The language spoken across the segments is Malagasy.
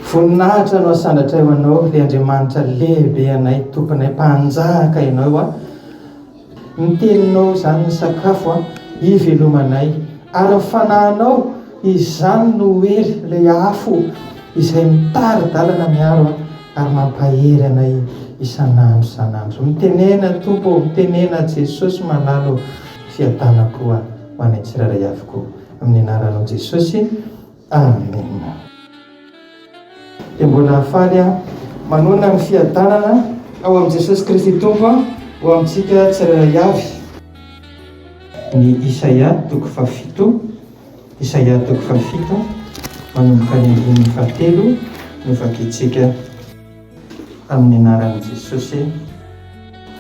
voninahitra no asandratray ho anao le Andriamanitra lehibe anay tomponay mpanjaka ianao a miteninao zany ny sakafo a ivelomanay ary fanahinao izany no hery le afo izay mitaridalana miaro a ary mampahery anay isanandro mitenena tompo mitenena Jesosy malalo fiadanako ho anay tsiraray avoko amin'ny anaranao Jesosy amen. Dia mbola hafaly a manona ny fiadanana ao amin'ny Jesosy Kristy tompo ho amintsika tsiraray avy ny Isaia toko fafito manomboka ny 17 no vakitsika amin'ny anaran'i Jesosy.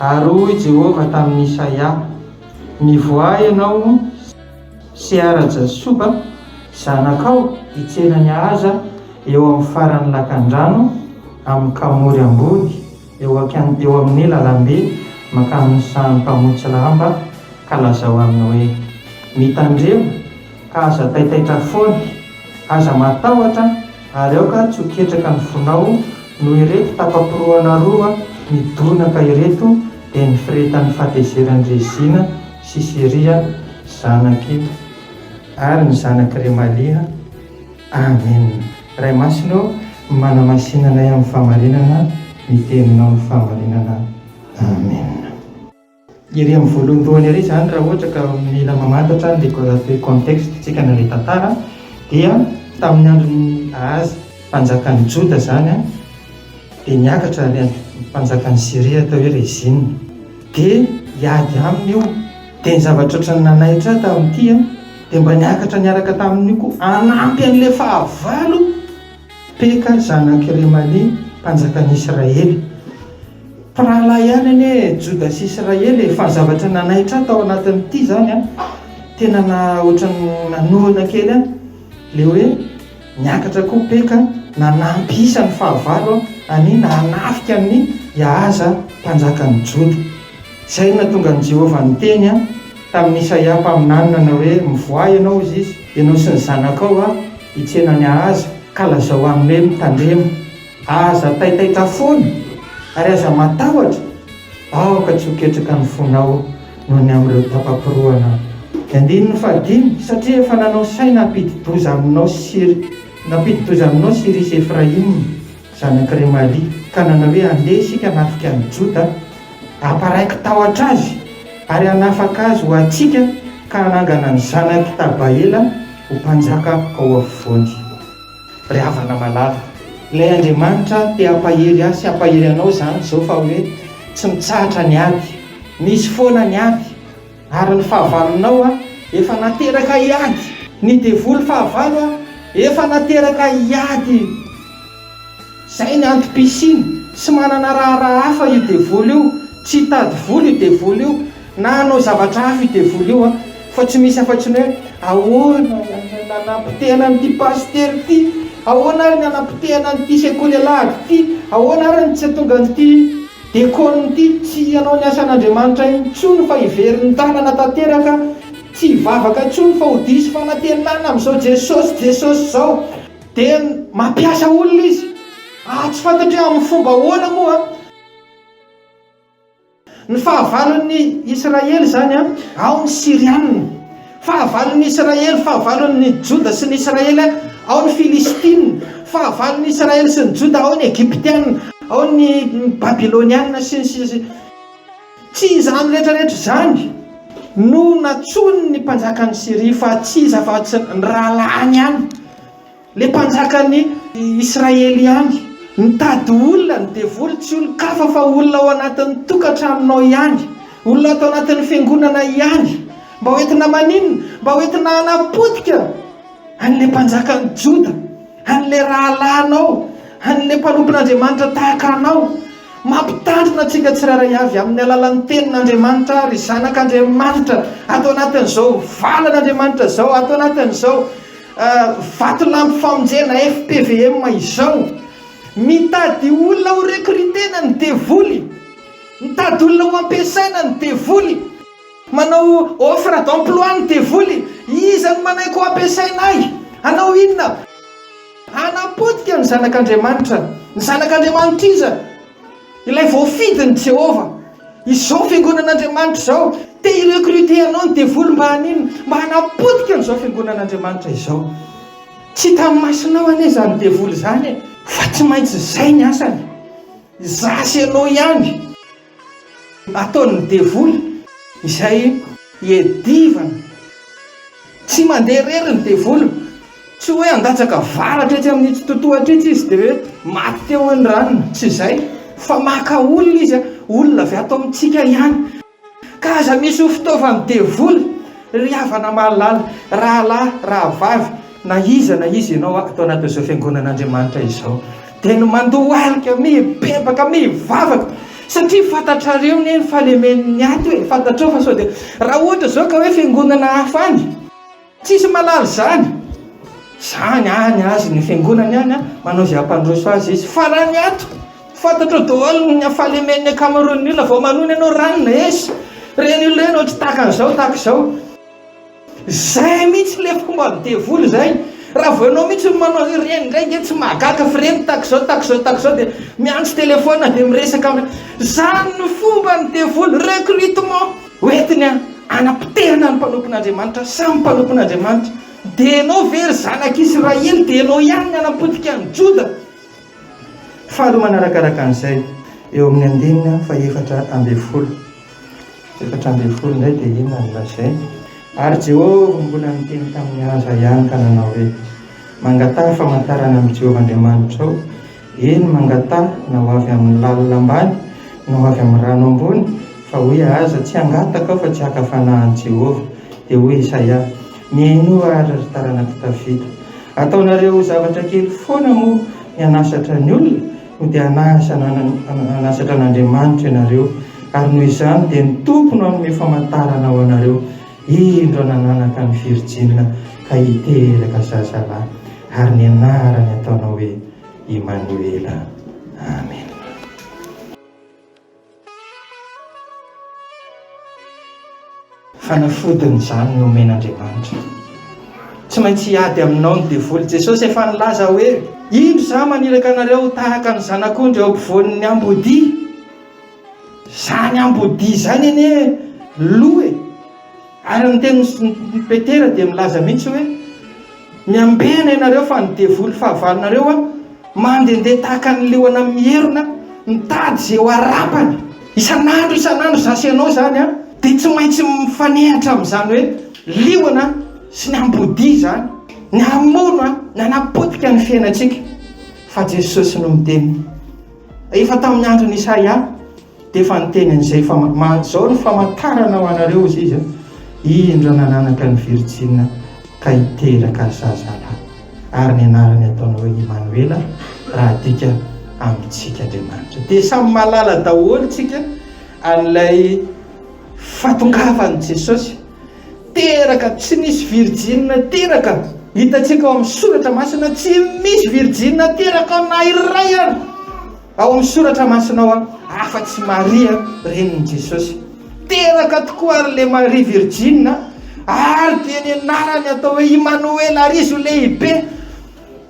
Ary hoy Jehova tamin'ny Isaia, mivoay ianao Seara Jasoba zanakao hitsenany aza eo amin'ny faran'ny lakan-drano amin'ny kamory ambony eo amin'ny lalambe makamin'ny sany mpamotsy lamba ka lazao aminy hoe mitandremo ka aza taitaitra foana aza matahotra ary aoka tsy hoketraka ny fonao noho ireto tapaporoana roa midonaka ireto dia ny firetan'ny fahatezeran'ny Rezina sy Siria zanaky ary ny zanaky Remalia. Amen. Ray masino manamasinanay amin'ny fahamarinana miteninao amin'ny fahamarinana. Amen. Iry amin'ny voalohany iry zany raha ohatra ka mila mamantatra ny contexte tsika ny tantara dia tamin'ny andron'ny Ahazy mpanjakan'ny Joda zany a dia niakatra ny mpanjakan'ny Siria atao hoe Rezina dia hiady aminy io dia ny zavatra ohatrany nanaitra tamin'ity a dia mba niakatra niaraka tamin'io koa anampy an'ilay fahavalo Peka zanaky Remalia mpanjakan'ny Israely. Rahalahy ihany ane Joda sy Israely fa zavatra nanaitra tao anatin'ity zany a tena ohatrany nanohana kely a le hoe niakatra koa Peka nanampy isa ny fahavalo any nanafika ny Ahaza mpanjakan'ny Joda. Izay na tonga ny Jehova niteny a tamin'ny Isaia mpaminanina na hoe mivoay ianao izy ianao sy ny zanakao a hitsenany Ahaza ka lazao aminy hoe mitandremo aza taitaitra foana ary aza matahotra aoka tsy hoketraka ny fonao noho ny amin'ireo tapaporoana. 15 satria efa nanao saina nampidi-doza aminao Siria sy Efraim zanaky Remalia ka nanao hoe andeha isika hanafika ny Joda aparaiky tahotra azy ary hanafaka azy ho atsika ka hanangana ny zanaky Tabaela ho mpanjaka ao afovoany. Ry havana malala ilay Andriamanitra te hampahery azy sy hampahery anao zany zao fa hoe tsy mitsahatra ny ady misy foana ny ady ary ny fahavalonao a efa nateraka iady ny devoly fahavalo a efa nateraka iady zay ny antom-pisiny sy manana raharaha hafa io devoly io tsy hitady voly io devoly io na hanao zavatra hafa io devoly io a fa tsy misy afa-tsy ny hoe ahoana nanampitehana n'ity pastery ity ahoana ary ny anampitehana n'ity sekoly alahady ity ahoana ary ny tsy tonga n'ity dekon'ity tsy ianao ny asan'Andriamanitra intsony fa iverin'ny tanana tanteraka tsy hivavaka intsony fa ho diso fanantenana amin'izao Jesosy zao dia mampiasa olona izy tsy fantatry amin'ny fomba ahoana moa ny fahavalon'ny Israely zany a ao ny Sirianina, fahavalon'ny Israely, fahavalon'ny Joda sy ny Israely ao ny Filistina, fahavalon'ny Israely sy ny Joda ao ny Egyptianina, ao ny Babilonianina sy tsy izany rehetrarehetra zany no natsony ny mpanjakan'ny Siria fa tsy izy afa-tsy ny rahalahiny ihany le mpanjakan'ny Israely ihany mitady olona ny devoly tsy olon-kafa fa olona ao anatin'ny tokantranonao ihany, olona atao anatin'ny fiangonana ihany mba hoentina maninona mba hoentina hanapotika an'le mpanjakan'ny Joda, an'le rahalahinao, an'le mpanompon'Andriamanitra tahaka anao. Mampitandrina antsika tsiraray avy amin'ny alalan'ny tenin'Andriamanitra ry zanak'Andriamanitra atao anatin'izao valan'Andriamanitra zao, atao anatin'izao vatolampy famonjena FPVM izao. Mitady olona ho rekritena ny devoly, mitady olona ho ampiasaina ny devoly, manao offre d'emploi ny devoly. Iza no manaiky ho ampiasainay? Anao inona? hanapotika ny zanak'Andriamanitra, ny zanak'Andriamanitra iza ilay voafidiny Jehova. Izao fiangonan'Andriamanitra izao te hirekruteanao ny devoly mba hanino, mba hanapotika n'izao fiangonan'Andriamanitra izao. Tsy tamin'ny masonao anie izany devoly izany, fa tsy maintsy izay ny asany. Zasy ianao ihany ataon'ny devoly izay hiadivana, tsy mandeha rery ny devoly, tsy hoe andatsaka varatra etsy amin'ny totohatra etsy izy dia hoe maty teo ny ranony, tsy izay, fa maka olona izy, olona avy ato amintsika ihany. Ka aza misy ho fitaovan'ny devoly ry havana mahalala, rahalahy, rahavavy, na iza ianao atao anatin'izao fiangonan'Andriamanitra izao, dia no mandohalika, mibebaka, mivavaka, satria fantatrareo ny fahalemen'ny aty hoe fantatrao fa sao dia raha ohatra zao ka hoe fiangonana hafa any, tsisy malala zany any azy ny fiangonany any manao izay ampandroso azy izy, fa raha ny ato fantatrao daholo ny fahalemen'ny akamaroan'ny olona vao manony ianao ranona esy reny olona ianao tsy tahaka an'izao tahaka izao. Zay mihitsy le fomba ny devoly zay. Raha vao ianao mihitsy manao reny indray dia tsy mahagaga fa reny tahaka izao dia miantso telefona dia miresaka aminy. Zany ny fomba ny devoly, recrutement hoentiny anapotehana ny mpanompon'Andriamanitra, samy mpanompon'Andriamanitra. Dia ianao very zanak'Israely, dia ianao ihany ny anapotika ny Joda. Faharoa manarakaraka an'izay eo amin'ny 4:11 indray dia inona no lazay. Ary Jehova mbola niteny tamin'ny aza ihany ka nanao hoe mangatà famantarana amin'ny Jehova Andriamanitra ao, eny mangatà na ho avy amin'ny lalina ambany na ho avy amin'ny rano ambony, fa hoe aza tsy hangataka aho fa tsy haka fanahin'i Jehova. Dia hoy Isaia, mihaino ary ry taranaka Davida, ataonareo zavatra kely foana moa ny hanasatra ny olona no dia hanasatra an'Andriamanitra ianareo, ary noho izany dia ny tompony hanome famantarana ho anareo, indro nananaka ny Virjina ka hiteraka zazalahy, ary ny anarany ataonao hoe Immanuela. Amen. Fanafodiny izany no omen'Andriamanitra, tsy maintsy hiady aminao ny devoly. Jesosy efa nilaza hoe indro za maniraka anareo tahaka ny zanak'ondry eo ampovoan'ny ambodia. Zany ambodia zany anie loe. Ary ny tenin'ny Petera dia milaza mihitsy hoe miambena ianareo fa ny devoly fahavalinareo mandehandeha tahaka ny leoana mierona, mitady izay ho arapany isan'andro zasy ianao zany dia tsy maintsy mifanehatra amin'izany hoe liona sy ny ambodia zany, ny hamono ny hanapotika ny fiainantsika. Fa Jesosy no miteny efa tamin'ny andron'ny Isaia dia efa niteny an'izay fa zao ny famantarana ho anareo izy indro nananaka ny Virjina ka hiteraka zazalahy, ary ny anarany ataonao hoe Immanuela, raha adika amintsika Andriamanitra. Dia samy mahalala daholo tsika an'ilay fahatongavan'i Jesosy, teraka tsy nisy Virjina teraka. Hitantsika ao amin'ny soratra masina tsy misy Virjina teraka na iray ary ao amin'ny soratra masina ao afa-tsy Maria renin'i Jesosy. Teraka tokoa ary le Marie Virjina, ary dia ny anarany atao hoe Immanuela, ary izy ho lehibe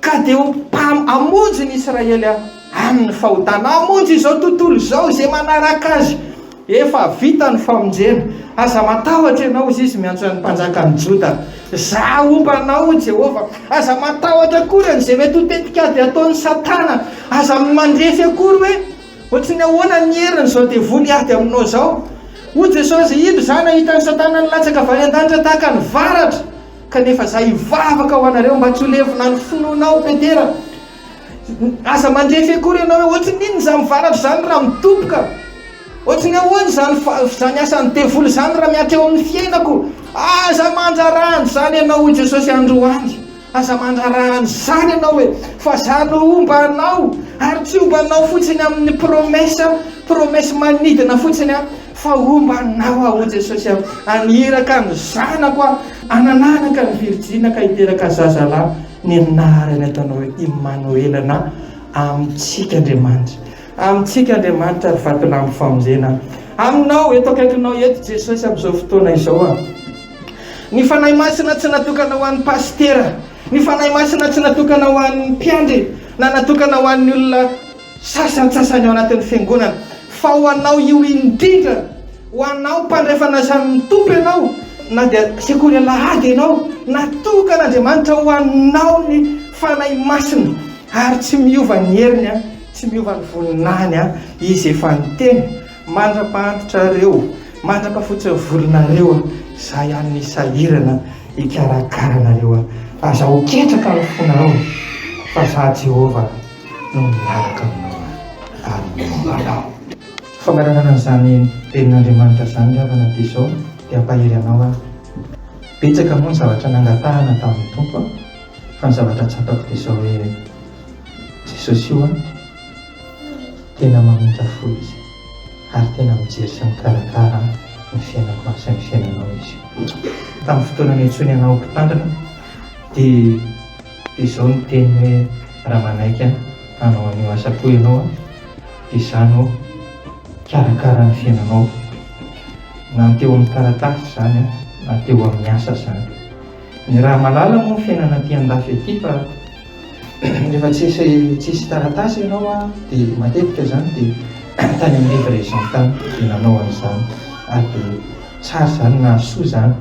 ka dia ho amonjy ny Israely amin'ny fahotana. Amonjy izao tontolo izao izay manaraka azy, efa vita ny famonjena. Aza matahotra ianao izy miantso ny mpanjakan'ny Joda, za ombanao Jehova. Aza matahotra kory an'izay mety ho tetikady ataon'ny Satana, aza mandrefy akory hoe ohatrany ahoana ny heriny izao devoly ady aminao zao. Ho Jesosy indro zany ahita ny Satana nilatsaka avy any an-danitra tahaka ny varatra, kanefa za hivavaka ho anareo mba tsy ho levina ny finoanao Petera. Aza mandrefy akory ianao hoe ohatrany inona izany varatra zany raha mitoboka, ohatrany ahoana zany asan'ny devoly zany raha miatra eo amin'ny fiainako. Aza manjarahany zany ianao ho Jesosy androany, aza manjarahany zany ianao hoe fa za no ombanao, ary tsy ombanao fotsiny amin'ny promesa manidina fotsiny fa ombanao ho Jesosy aniraka ny zanako anananaka ny Virjina ka hiteraka zazalahy, ny anarany ataonao hoe Immanuela, na amintsika Andriamanitra. Amintsika Andriamanitra ary vatolahy famonjena aminao eto akaikinao eto Jesosy amin'izao fotoana izao. Ny fanahy masina tsy natokana ho an'ny pastera, Ny fanahy masina tsy natokana ho an'ny mpiandry na natokana ho an'ny olona sasantsasany ao anatin'ny fiangonana, fa ho anao io indrindra, ho anao mpandrefana samy tompo ianao, na dia sekoly alahady ianao, natokan'Andriamanitra ho anao ny fanahy masina, ary tsy miova ny heriny a, tsy miova ny voninahiny a. Izy efa niteny, mandrapahantotra reo, mandrapahafotsy ny volonareo a, zay ihany ny sahirana hikarakarana a. Aza ho ketraka amin'ny fonareo, fa za Jehova no miaraka aminao ary mombanao. Fangalanana an'izany tenin'Andriamanitra zany avana dia izao dia ampahery anao a. Betsaka moa ny zavatra nangatahana tamin'ny tompo a, fa ny zavatra tsapako dia izao hoe Jesosy io a tena mamintra fo izy, ary tena mijery sy mikarakara ny fiainako sy ny fiainanao izy. Tamin'ny fotoana niantsony anao mpitandrina dia izao ny teny hoe raha manaiky hanao an'io asa-po ianao a, dia izany karakara ny fiainanao, na teo amin'ny taratasy zany a, na teo amin'ny asa zany. Ny raha malala moa fiainana aty andafy aty, fa rehefa tsisy taratasy ianao a, dia matetika zany dia tany amin'ny livraison tany dia nanao an'izany, ary dia tsara zany na soa zany.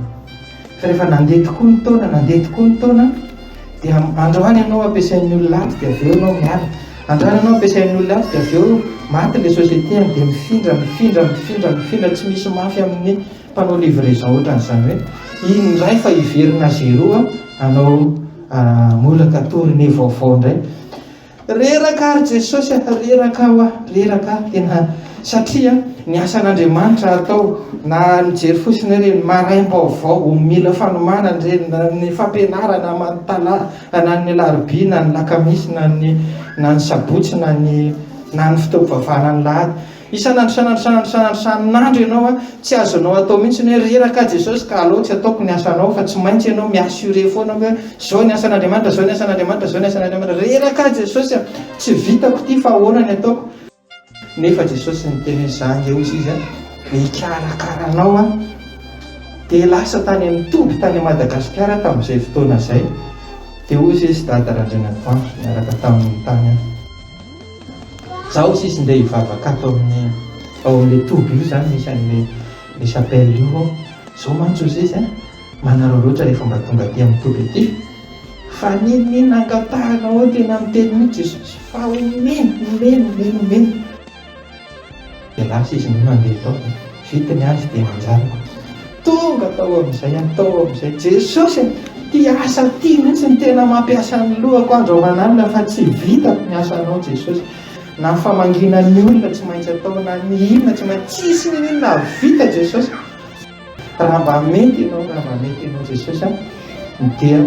Fa rehefa nandeha tokoa ny taona dia androany ianao ampiasain'ny olona aty, dia avy eo ianao miala. Androany ianao ampiasain'ny olona aty, dia avy eo maty ilay société dia mifindra tsy misy mafy amin'ny mpanao livraison ohatran'izany hoe indray fa hiverina zéro anao molaka torine vaovao indray. Reraka ary Jesosy, reraka tena, satria ny asan'Andriamanitra atao na nijery fosiny ireny maraim-baovao, mila fanomanana ireny, na ny fampianarana aman-tala, na ny alarobia, na ny lakamisy, na ny sabotsy, na ny fitaovavahana ny lahady, isan'andro ianao a, tsy azonao atao mihitsy hoe reraka Jesosy ka aleo tsy ataoko ny asanao, fa tsy maintsy ianao miassuré foana hoe zao ny asan'Andriamanitra, zao ny asan'Andriamanitra, zao ny asan'Andriamanitra. Reraka Jesosy a, tsy vitako ty fa ahoana ny ataoko. Nefa Jesosy niteny izany eo izy a, mikarakaranao a, dia lasa tany amin'ny toby tany Madagasikara tamin'izay fotoana izay, dia ozy izy dada Randrianatoandro miaraka tamin'ny tany a. Zaho izy ndeha hivavaka ato ao amin'ilay toby io zany, misy an'ilay chapelle io, zao mantsy ozy izy a, manarao loatra rehefa mba tonga aty amin'ny toby aty, fa ninona angatahanao tena miteny mihitsy Jesosy, fa omeny. Dia lasa izy no mandeha tao, vita ny azy dia manjarako, tonga tao amin'izay Jesosy, ty asa ty mihitsy ny tena mampiasa ny lohako andro aman'alina, fa tsy vitako ny asanao Jesosy. Na famangina ny olona tsy maintsy atao, na ny inona tsy maintsy, tsisy ny inona vita Jesosy. Raha mba mety ianao Jesosy dia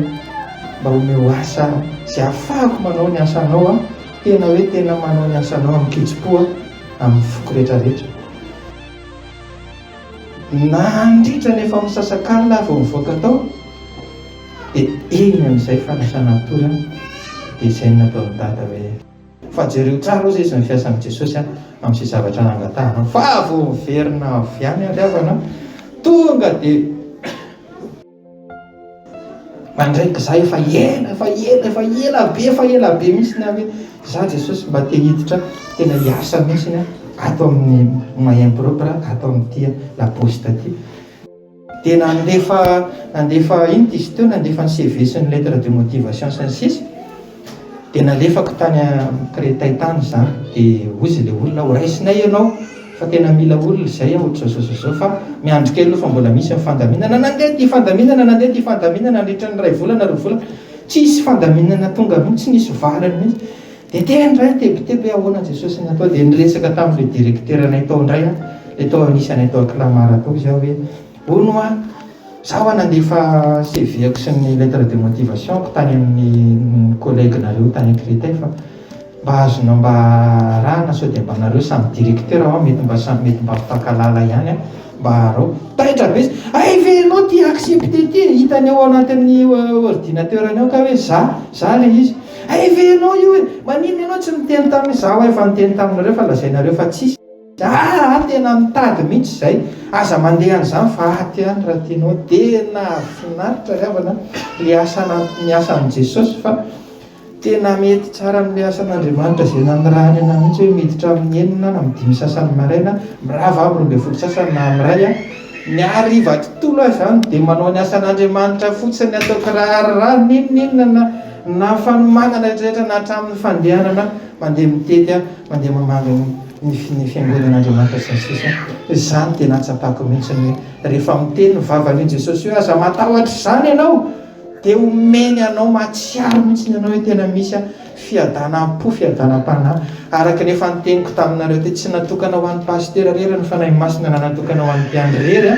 mba omeo asa izay ahafahako manao ny asanao tena hoe tena manao ny asanao amin'ny kitsim-po amin'ny foko rehetrarehetra. Nandritra nefa misasak'alina vao mivoaka tao, dia iny amin'izay fanasana tory dia izay natao ny dada hoe fa jereo tsara ozy izy mifiasa amin'ny Jesosy amin'izay zavatra nangatahana, fa vao miverina avy any aliavana tonga dia mandraiky za efa ela be mihitsy hoe za Jesosy mba te hiditra tena hiasa mihitsy ato amin'ny moyen propre, ato amin'ity la poste aty. Dia nandefa iny izy teo, nandefa ny CV sy ny lettre de motivation sy ny sisa, dia nalefako tany Créteil tany zany. Dia ozy ilay olona ho raisinay ianao, fa tena mila olona izay ohatra zao, fa miandro kely aloha fa mbola misy ny fandaminana, nandeha ty fandaminana nandritra ny 2 volana 3 volana, tsisy fandaminana tonga mihitsy, tsy nisy valany mihitsy. Dia tena indray tebiteby ahoana Jesosy ny atao, dia niresaka tamin'ilay directeuranay tao indray ilay tao anisanay tao Clamart tao izy hoe ono zaho nandefa CV-ako sy ny lettre de motivation tany amin'ny collègue nareo tany Créteil, fa mba azonao mba rahana sao dia mba nareo samy directeur mety mba fitankalala ihany mba arao taitra be izy, venao ty accepté ty, hitany ao anatin'ny ordinateurany ka hoe za le izy, venao io manino ianao tsy niteny tamin'ny zaho efa niteny taminareo fa lazainareo fa tsisy. Tena mitady mihitsy izay aza mandeha an'izany fa aty any raha tianao tena finaritra ravana le miasa an' Jesosy fa tena mety tsara amin'le asan'Andriamanitra izay nanirahany ana mihitsy hoe miditra amin'ny enina na amin'ny 5 sasany maraina mirava aby 12 sasany na amiray ny hariva tontolo ahy izany dia manao ny asan'Andriamanitra fotsiny ataoko raharah ninonina na fanomanana rehetra na hatramin'ny fandehanana mandeha mitety mandeha mamanga ny fiangonan'Andriamanitra sy ny sisa. Izany tena tsapako mihitsy hoe rehefa miteny ny vavan'i Jesosy hoe aza matahotra izany ianao dia omeny anao mahatsiaro mihitsy ianao hoe tena misy fiadanam-po fiadanam-panahy araka ny efa niteniko taminareo dia tsy natokana ho an'ny pastera rery ny fanahy masina na natokana ho an'ny mpiandry rery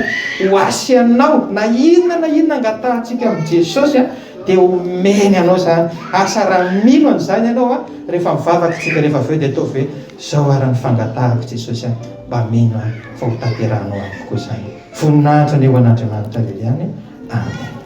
ho asianao na inona angatahantsika amin'i Jesosy dia omeny anao izany asa raha milo an'izany ianao rehefa mivavaka tsika rehefa aveo dia atao ve zao ary ny fangatahako Jesosy mba mino fa ho tanterahanao amiko koa izany. Voninahitra ny eo an'Andriamanitra leliany. Amen.